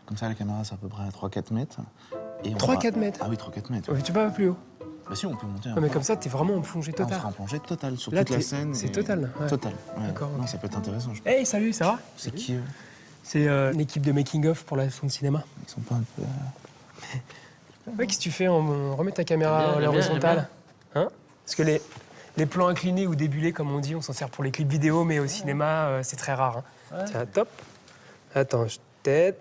Comme ça, la caméra, c'est à peu près à 3-4 mètres. 3-4 mètres? Ah oui, 3-4 mètres. Ouais, tu vas pas plus haut? Bah si, on peut monter un Non, mais peu. comme ça, t'es vraiment en plongée Ah, on totale. sera en plongée totale sur Là, toute la scène. c'est et- total, ouais. Total, ouais. D'accord, Non, ok. ça peut être intéressant, je pense. Hey, salut, ça va? C'est qui, eux? C'est l'équipe de making-of pour la leçon de cinéma. Ils sont pas un peu... Ouais, qu'est-ce que tu fais? On remet ta caméra à l'horizontale. Hein? Parce que les plans inclinés ou débulés, comme on dit, on s'en sert pour les clips vidéo, mais au cinéma, c'est très rare. Hein. Tiens, top. Attends, je t'aide.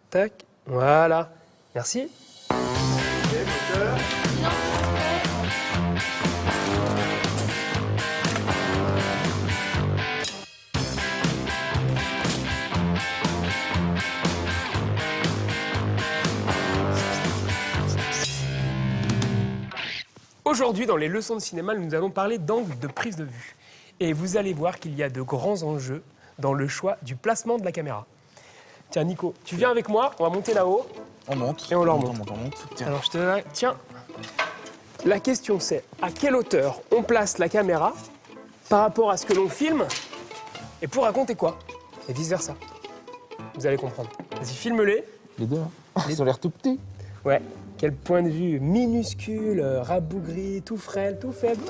Tac. Voilà. Merci. Aujourd'hui, dans les leçons de cinéma, nous allons parler d'angle de prise de vue. Et vous allez voir qu'il y a de grands enjeux dans le choix du placement de la caméra. Tiens, Nico, tu viens avec moi, on va monter là-haut. On monte. Et on leur monte. monte. On monte. Tiens. Alors, je te donne... Tiens, la question c'est à quelle hauteur on place la caméra par rapport à ce que l'on filme et pour raconter quoi? Et vice-versa. Vous allez comprendre. Vas-y, filme-les. Les deux, hein. Ils ont l'air tout petits. Ouais, quel point de vue minuscule, rabougri, tout frêle, tout faible,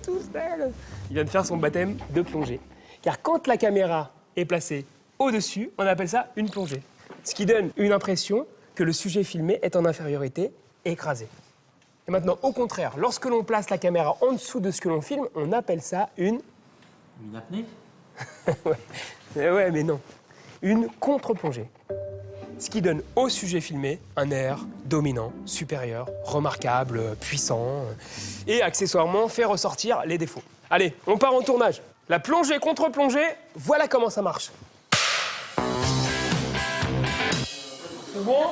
tout frêle. Il vient de faire son baptême de plongée. Car quand la caméra est placée au-dessus, on appelle ça une plongée. Ce qui donne une impression que le sujet filmé est en infériorité, écrasé. Et maintenant, au contraire, lorsque l'on place la caméra en dessous de ce que l'on filme, on appelle ça une... Une apnée? Ouais, mais non. Une contre-plongée. Ce qui donne au sujet filmé un air dominant, supérieur, remarquable, puissant, et accessoirement fait ressortir les défauts. Allez, on part en tournage. La plongée contre-plongée, voilà comment ça marche. C'est bon?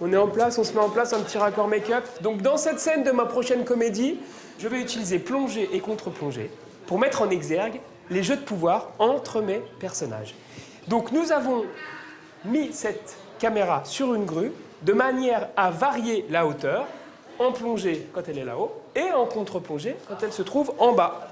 On est en place, on se met en place, un petit raccord make-up. Donc dans cette scène de ma prochaine comédie, je vais utiliser plongée et contre-plongée pour mettre en exergue les jeux de pouvoir entre mes personnages. Donc nous avons mis cette caméra sur une grue de manière à varier la hauteur, en plongée quand elle est là-haut et en contre-plongée quand elle se trouve en bas.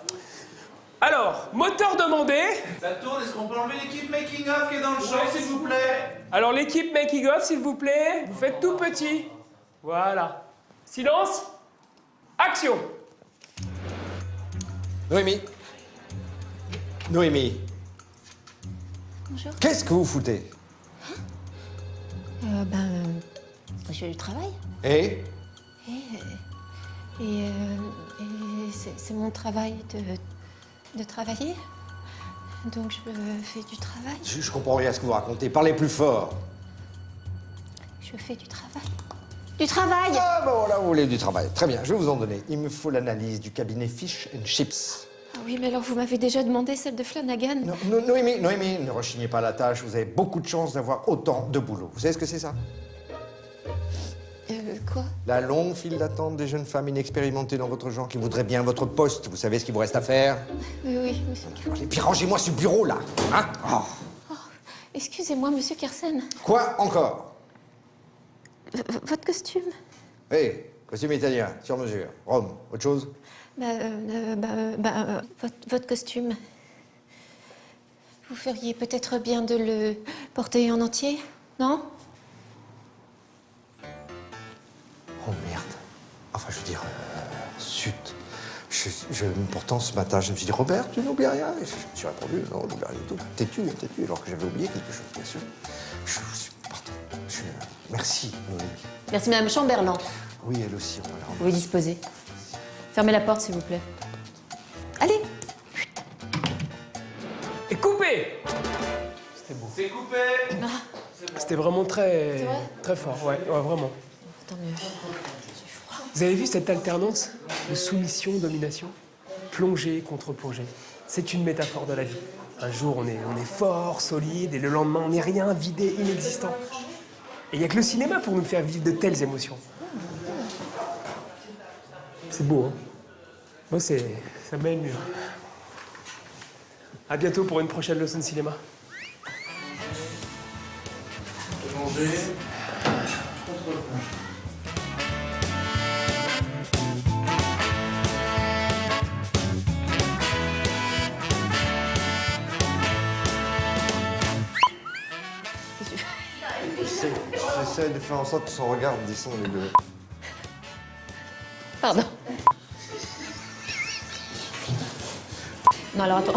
Alors, moteur demandé. Ça tourne, est-ce qu'on peut enlever l'équipe Making of qui est dans le champ, s'il vous plaît? Alors l'équipe Making of, s'il vous plaît, vous faites tout petit. Voilà. Silence. Action. Noémie. Noémie. Bonjour. Qu'est-ce que vous foutez? Je fais du travail. Et Et c'est mon travail de travailler. Donc je fais du travail. je comprends rien à ce que vous racontez. Parlez plus fort. Je fais du travail. Du travail! Ah, ben voilà, vous voulez du travail. Très bien, je vais vous en donner. Il me faut l'analyse du cabinet Fish and Chips. Ah oui, mais alors vous m'avez déjà demandé celle de Flanagan. Non, Noémie, ne rechignez pas à la tâche. Vous avez beaucoup de chance d'avoir autant de boulot. Vous savez ce que c'est ça? Quoi? La longue file d'attente des jeunes femmes inexpérimentées dans votre genre qui voudraient bien votre poste. Vous savez ce qu'il vous reste à faire? Oui, monsieur Kersen. Allez, puis rangez-moi ce bureau, là. Hein? Oh. Excusez-moi, monsieur Kersen. Quoi encore? Votre costume? Hé, costume italien, sur mesure. Rome, autre chose? Votre costume. Vous feriez peut-être bien de le porter en entier, non? Oh merde. Enfin, je veux dire, zut. Pourtant, ce matin, je me suis dit, Robert, tu n'oublies rien. Et je me suis répondu, non, n'oublie rien du tout. Têtu, alors que j'avais oublié quelque chose, bien sûr. Merci, Noémie. Merci, Madame Chamberlain. Oui, elle aussi, on va la Vous rendre. pouvez disposer. Fermez la porte, s'il vous plaît. Allez! Et coupé. C'était beau. C'est coupé. C'était vraiment très, C'est vrai très fort, ouais, vraiment. Tant mieux. Vous avez vu cette alternance de soumission-domination? Plongée contre plongée. C'est une métaphore de la vie. Un jour, on est fort, solide, et le lendemain, on n'est rien, vidé, inexistant. Et il n'y a que le cinéma pour nous faire vivre de telles émotions. C'est beau, hein? Moi, ça m'aime mieux. À bientôt pour une prochaine leçon de cinéma. Manger. J'essaie de faire en sorte que son regard descende les deux. Pardon. Non, alors attends.